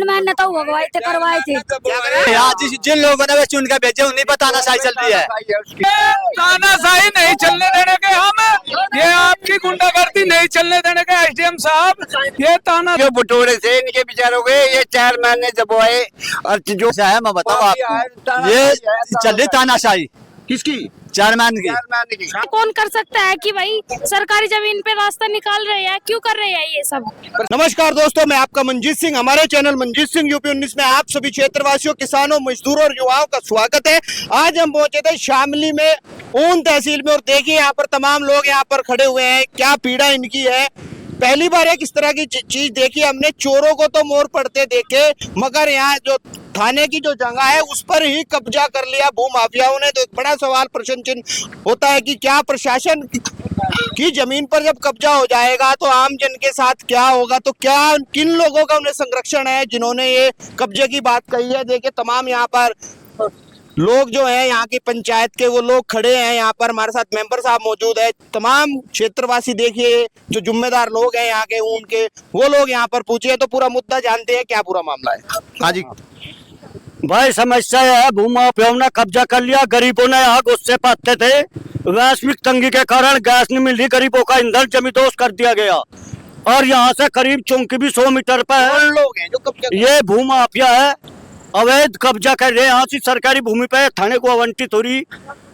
Chairman ने तो भगवाई थे करवाए थे। जिन लोगों ने चुन के भेजे उन्हीं पर तानाशाही चल रही है। तानाशाही नहीं चलने देने के हम, ये आपकी गुंडागर्दी नहीं चलने देने के एसडीएम साहब। ये ताना जो बटोरे थे इनके विचारों के ये चेयरमैन ने दबाए और जो है मैं बताऊँ आपको, ये चल रही तानाशाही किसकी चेयरमैन की। कौन कर सकता है कि भाई सरकारी जमीन पे रास्ता निकाल रहे हैं, क्यों कर रहे हैं ये सब। नमस्कार दोस्तों, मैं आपका मंजीत सिंह, हमारे चैनल मंजीत सिंह यूपी 19 में आप सभी क्षेत्रवासियों, किसानों, मजदूरों और युवाओं का स्वागत है। आज हम पहुंचे थे शामली में, ऊन तहसील में, और देखिए यहाँ पर तमाम लोग यहाँ पर खड़े हुए हैं। क्या पीड़ा इनकी है। पहली बार एक इस तरह की चीज देखी हमने। चोरों को तो मोर पड़ते देखे, मगर यहाँ जो थाने की जो जगह है उस पर ही कब्जा कर लिया भूमाफियाओं ने। तो एक बड़ा सवाल, प्रश्न चिन्ह होता है कि क्या प्रशासन की जमीन पर जब कब्जा हो जाएगा तो आम जन के साथ क्या होगा। तो क्या किन लोगों का उन्हें संरक्षण है जिन्होंने ये कब्जे की बात कही है। देखिए तमाम यहाँ पर लोग जो हैं, यहाँ की पंचायत के वो लोग खड़े हैं। यहाँ पर हमारे साथ मेंबर साहब मौजूद है। तमाम क्षेत्रवासी देखिए जो जिम्मेदार लोग हैं यहाँ के, उनके वो लोग यहाँ पर पूछिए तो पूरा मुद्दा जानते हैं क्या पूरा मामला है। हाँ जी भाई, समस्या है भूमाफियाओं ने कब्जा कर लिया। गरीबों ने यहाँ गुस्से पाते थे। वैश्विक तंगी के कारण गैस नहीं मिल रही, गरीबों का ईंधन जमींदोज कर दिया गया। और यहाँ से करीब चौकी भी 100 मीटर पर है। लोग हैं जो कब्जा, ये भूमाफिया है, अवैध कब्जा कर रहे हैं। यहाँ से सरकारी भूमि पे थाने को आवंटित हो रही,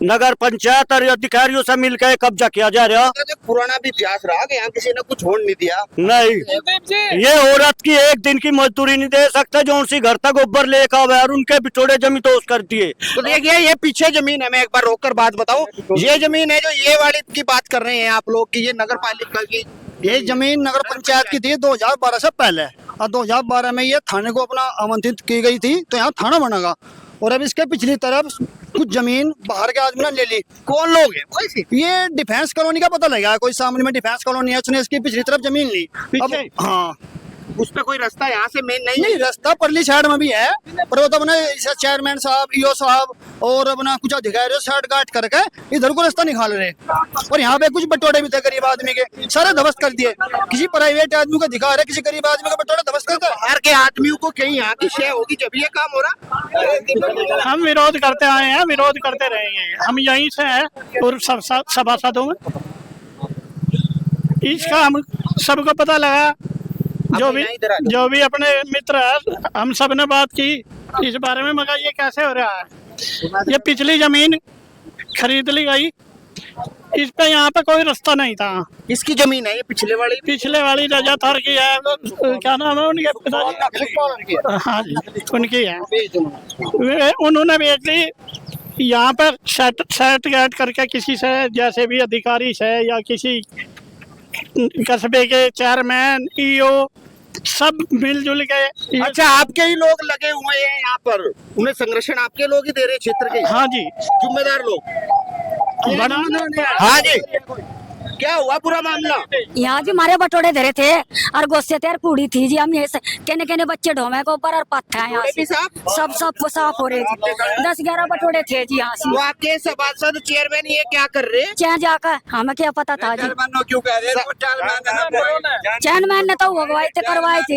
नगर पंचायत और अधिकारियों से मिलकर कब्जा किया जा रहा। पुराना भी इतिहास रहा कि यहाँ किसी ने कुछ होने नहीं दिया। नहीं, ये औरत की एक दिन की मजदूरी नहीं दे सकता जो उनसे घर तक गोबर लेकर आवे और उनके बिचौड़े जमीन तोस कर दिए। तो देखिए ये पीछे जमीन है, मैं एक बार रोककर बात बताऊं। ये जमीन है जो ये वाली की बात कर रहे हैं आप लोग की, ये नगर पालिका की। ये जमीन नगर पंचायत की थी 2012 से पहले, और 2012 में ये थाने को अपना आवंटित की गई थी, तो यहाँ थाना बनेगा। और अब इसके पिछली तरफ कुछ जमीन बाहर के आदमी ने ले ली। कौन लोग हैं? ये डिफेंस कॉलोनी का पता लगा, कोई सामने में डिफेंस कॉलोनी है, उसने इसकी पिछली तरफ जमीन ली। अब हाँ, उस पे कोई रास्ता यहाँ से मेन नहीं है। नहीं, रास्ता परली साइड में भी है, पर वो तो अपने चेयरमैन साहब, ईओ साहब और अपना कुछ अधिकारी साइड गार्ड करके इधर को रास्ता निकाल रहे। और यहाँ पे कुछ बटोरे भी थे गरीब आदमी के, सारे ध्वस्त कर दिए। किसी प्राइवेट आदमी का अधिकार है, किसी गरीब आदमी का बटोरे ध्वस्त कर दिया। बाहर के आदमियों को कहीं यहाँ की शय होगी जब ये काम हो रहा। हम विरोध करते आए हैं, विरोध करते रहे हैं। हम यहीं से हैं और सभासदों में इसका हम सबको पता लगा। जो भी अपने मित्र है, हम सब ने बात की इस बारे में, मगर ये कैसे हो रहा है। ये पिछली जमीन खरीद ली गई, इस पे यहाँ पे कोई रास्ता नहीं था। इसकी जमीन है ये पिछले वाली रजा थर की है, क्या नाम है उनके पिताजी? हाँ जी, उनकी है। उन्होंने बेच ली। यहाँ पर सेट गैट करके किसी से, जैसे भी अधिकारी से या किसी कस्बे के चेयरमैन, ईओ, सब मिलजुल के। अच्छा, आपके ही लोग लगे हुए हैं यहाँ पर, उन्हें संरक्षण आपके लोग ही दे रहे क्षेत्र के? हाँ जी, जिम्मेदार लोग। हाँ जी, क्या हुआ पूरा मामला? यहाँ जी हमारे बटोरे धरे थे और गुस्से थे और पूड़ी थी जी। हम ये कहने बच्चे ढोमे को ऊपर और पत्थर है यहाँ से सब साफ हो रहे थे। 10-11 बटोरे थे जी यहाँ से। वो आपके सभासद चेयरमैन ये क्या कर रहे? चाहे जाकर हमें क्या पता था जी। क्यों कह रहे? चेयरमैन ने तो भगवाई थे करवाए थे।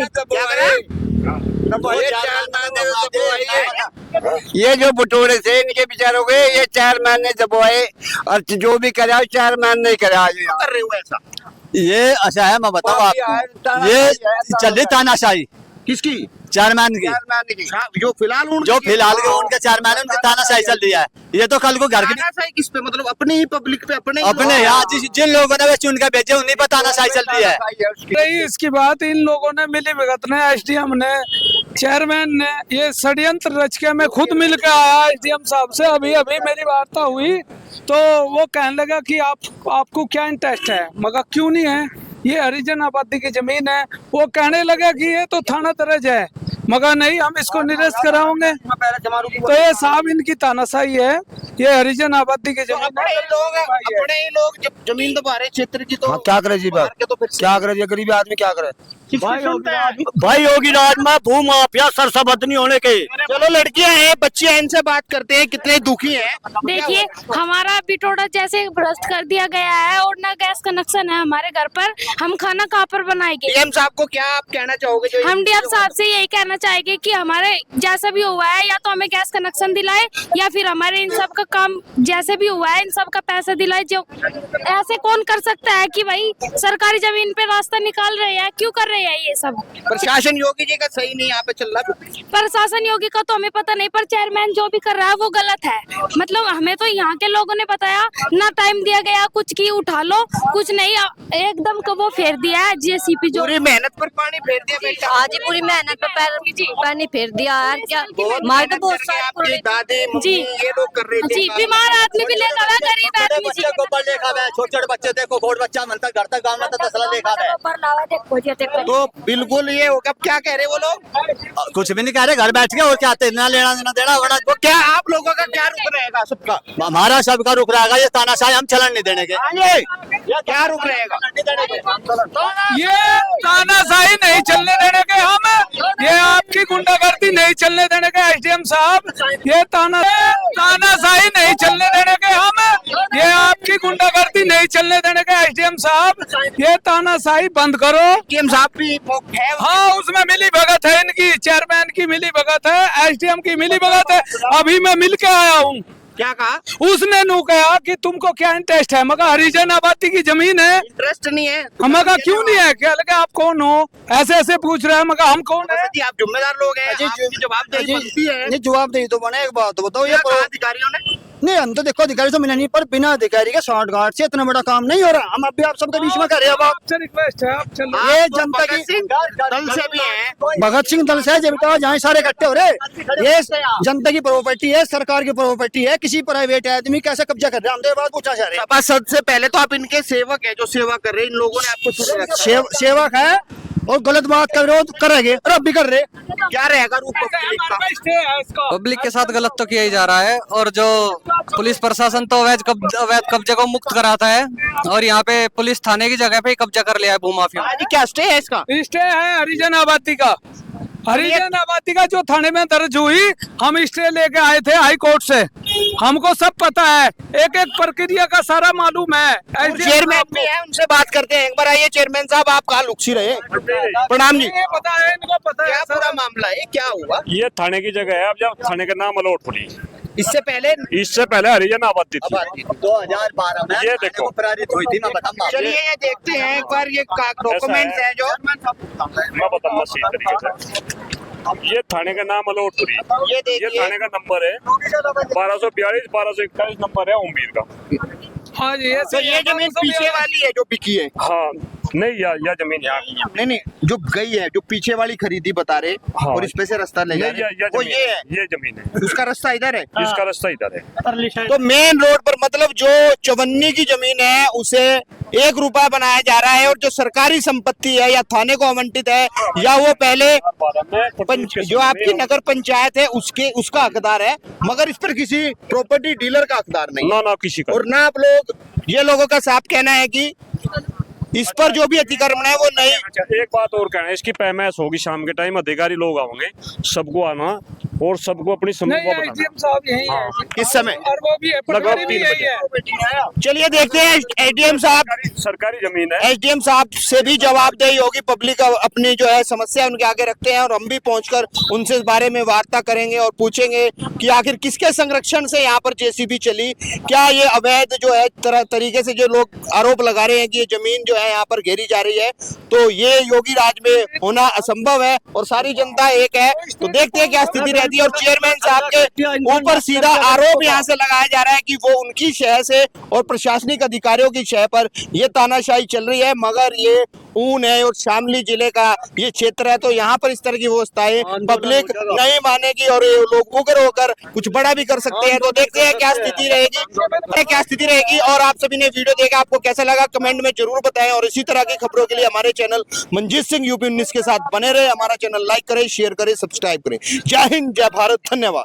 ये जो बटोरे थे इनके विचारों के ये चेयरमैन ने दबाए और जो भी करा चेयरमैन नहीं करा। कर रहे हो ऐसा? ये अच्छा है मैं बताऊँ आपको, ये चल रही तानाशाही किसकी? चेयरमैन की। जो फिलहाल के उनके चेयरमैन, उनकी तानाशाही चल रही है। ये तो कल को घर की तानाशाही किस पे? मतलब अपनी ही पब्लिक पे, अपने यहाँ जिन लोगों ने चुन के भेजे उन्हीं पर तानाशाही चल रही है। नहीं, इसकी बात इन लोगों ने मिली भगत ने, एसडीएम ने, चेयरमैन ने, ये षड्यंत्र रच के मैं खुद मिल के आया एसडीएम साहब से। अभी मेरी वार्ता हुई तो वो कहने लगा कि आपको क्या इंटरेस्ट है, मगर क्यों नहीं है, ये हरिजन आबादी की जमीन है। वो कहने लगा कि ये तो थाना दर्ज है, मगर नहीं, हम इसको निरस्त कराओगे। तो ये साहब इनकी तानाशाही है, ये हरिजन आबादी की जमीन। अपने ही लोग जब जमीन दबा रहे क्षेत्र की, तो क्या करे जी बात, क्या करे जी, गरीब आदमी क्या करे। भाई योगी राज में भू माफिया सरसबदनी होने के। चलो लड़कियां हैं, बच्चे हैं, इनसे बात करते हैं कितने दुखी हैं। देखिए हमारा बिटोड़ा जैसे भ्रष्ट कर दिया गया है और ना गैस कनेक्शन है हमारे घर पर, हम खाना कहाँ पर बनाएंगे। डीएम साहब को क्या आप कहना चाहोगे? जो हम डीएम साहब से यही कहना चाहेंगे कि हमारे जैसा भी हुआ है या तो हमें गैस कनेक्शन दिलाए या फिर हमारे इन सब का काम जैसे भी हुआ है इन सब का पैसा दिलाए। जो ऐसे कौन कर सकता है कि भाई सरकारी जमीन पे रास्ता निकाल रहे हैं, क्यों कर रहे हैं ये सब। प्रशासन योगी जी का सही नहीं यहाँ पे चल रहा। प्रशासन योगी का तो हमें पता नहीं, पर चेयरमैन जो भी कर रहा है वो गलत है। मतलब हमें तो यहाँ के लोगों ने बताया ना, टाइम दिया गया कुछ की उठा लो, कुछ नहीं एकदम को वो फेर दिया है जेसीपी। जो पूरी मेहनत पर पानी फेर दिया बेटा। आज ही पूरी मेहनत पे पानी फेर दिया यार। क्या मार तो बहुत आपकी दादी मम्मी ये लोग कर रहे थे। जी बीमार आदमी भी लेकर आ, गरीब आदमी जी। छोटे छोटे बच्चे देखो, गोड बच्चा मन तक घर तक गाँव में तो तसला देखा है। पर लावा देखो जी देखो। तो बिल्कुल ये होगा। क्या कह रहे वो लोग? कुछ भी नहीं कह रहे, घर बैठ के और क्या आते, ना लेना देना देना वरना। तो क्या आप लोगों का क्या रुख रहेगा सबका? हमारा सबका रुक रहेगा, ये तानाशाही हम चलन नहीं देने के। क्या रुख रहेगा? ये तानाशाही नहीं चलने देने के हम, ये आपकी गुंडागर्दी नहीं चलने देने के एसडीएम साहब। ये तानाशाही नहीं चलने देने के हम, ये आपकी गुंडागर्दी नहीं चलने देने के एसडीएम साहब। ये तानाशाही बंद करो। डीएम साहब भी है। हाँ उसमें मिली भगत है, इनकी चेयरमैन की मिली भगत है, एसडीएम की मिली भगत है। अभी मैं मिल के आया हूँ। क्या कहा? उसने नू कहा कि तुमको क्या इंटरेस्ट है, मगर हरिजन आबादी की जमीन है। इंटरेस्ट नहीं है। मगर क्यों नहीं है? क्या लगा आप कौन हो? ऐसे ऐसे पूछ रहे हैं, मगर हम कौन है? जी आप जिम्मेदार लोग हैं, आपकी जवाबदेही बनती है। नहीं जवाबदेही तो बने। एक बात तो बताओ, ये क्या कहा अधिकारियों ने? नहीं हम तो देखो अधिकारी तो मिला नहीं, पर बिना अधिकारी के शॉर्ट गार्ड से इतना बड़ा काम नहीं हो रहा। हम अभी आप सबके बीच में कर रहे हैं। अब आपसे रिक्वेस्ट है आप चलो। ये आप जनता की भगत सिंह दल से भी हैं। भगत सिंह दल से है, जब तो जहाँ सारे इकट्ठे हो रहे। ये जनता की प्रॉपर्टी है, सरकार की प्रॉपर्टी है, किसी प्राइवेट आदमी कैसे कब्जा कर रहे हैं, हम तो बात पूछना चाह रहे हैं। सभासद से पहले तो आप इनके सेवक है, जो सेवा कर रहे हैं। इन लोगों ने आपको चुन रखा है। सेवक है और गलत बात कर रहे हो तो करेंगे, और अब भी कर रहे। क्या रहेगा रूप पब्लिक का? पब्लिक के साथ गलत तो किया ही जा रहा है, और जो पुलिस प्रशासन तो अवैध कब्जे को मुक्त कराता है, और यहाँ पे पुलिस थाने की जगह पे ही कब्जा कर लिया है भूमाफिया। आज क्या स्टे है इसका? स्टे है हरिजन आबादी का। हरिजन आबादी का जो थाने में दर्ज हुई, हम स्टे लेके आए थे हाई कोर्ट से। हमको सब पता है, एक एक प्रक्रिया का सारा मालूम है। चेयरमैन भी है, उनसे बात करते हैं। एक बार आइए चेयरमैन साहब, आप कहाँ लुक्सी रहे? प्रणाम जी। पता है, इनको पता क्या है पूरा मामला है, क्या हुआ? ये थाने की जगह है। अब जब थाने का नाम अलोटपुरी, इससे पहले हरिजन आबादी थी। 2012 में ये देखो प्रेरित हुई थी। मैं बताऊंगा, चलिए ये देखते हैं एक बार। ये डॉक्यूमेंट्स हैं जो मैं बताऊंगा सही तरीके से। ये थाने का नाम अलोटपुरी, ये ये देखिए। थाने का नंबर है 1242 1241 नंबर है उम्मीद का। हाँ जी। तो ये जमीन पीछे वाली है जो बिकी है? हाँ नहीं, यह जमीन यहाँ की है। नहीं जो गई है, जो पीछे वाली खरीदी बता रहे। हाँ। और इस पे से रास्ता ले जा रहे हैं। वो ये है, ये जमीन है, उसका रास्ता इधर है। इसका रास्ता इधर है। तो मेन रोड पर, मतलब जो चवन्नी की जमीन है उसे 1 रुपया बनाया जा रहा है, और जो सरकारी संपत्ति है या थाने को आवंटित है या वो पहले जो आपकी नगर पंचायत है उसका हकदार है, मगर इस पर किसी प्रॉपर्टी डीलर का हकदार नहीं। ना किसी का। और ना आप लोग, ये लोगों का साफ कहना है कि इस पर जो भी अतिक्रमण है वो नहीं। एक बात और कहना है, इसकी पैमाइश होगी शाम के टाइम, अधिकारी लोग आएंगे, सबको आना और सबको अपनी समस्या बताना। एसडीएम साहब यही है किस समय? और वो भी है, लगभग पटवारी भी 3 यही है। बजे। चलिए देखते हैं एसडीएम साहब। सरकारी जमीन है। एसडीएम साहब से भी जवाबदेही होगी। पब्लिक अपनी जो है समस्या उनके आगे रखते हैं, और हम भी पहुंचकर उनसे इस बारे में वार्ता करेंगे और पूछेंगे कि आखिर किसके संरक्षण से यहाँ पर जेसीबी चली। क्या ये अवैध जो है तरीके से जो लोग आरोप लगा रहे हैं कि ये जमीन जो है यहाँ पर घेरी जा रही है, तो ये योगी राज में होना असंभव है, और सारी जनता एक है। तो देखते हैं क्या स्थिति रहती है। और चेयरमैन साहब के ऊपर सीधा आरोप यहाँ से लगाया जा रहा है कि वो उनकी शह से और प्रशासनिक अधिकारियों की शह पर ये तानाशाही चल रही है, मगर ये ऊन है और शामली जिले का ये क्षेत्र है, तो यहाँ पर इस तरह की व्यवस्थाएं पब्लिक नहीं मानेगी और ये लोग उग्र होकर कुछ बड़ा भी कर सकते हैं। तो देखते हैं क्या स्थिति रहेगी। और आप सभी ने वीडियो देखा, आपको कैसा लगा कमेंट में जरूर बताएं, और इसी तरह की खबरों के लिए हमारे चैनल मंजीत सिंह यूपी 19 के साथ बने रहे। हमारा चैनल लाइक करें, शेयर करें, सब्सक्राइब करें। जय हिंद, जय भारत, धन्यवाद।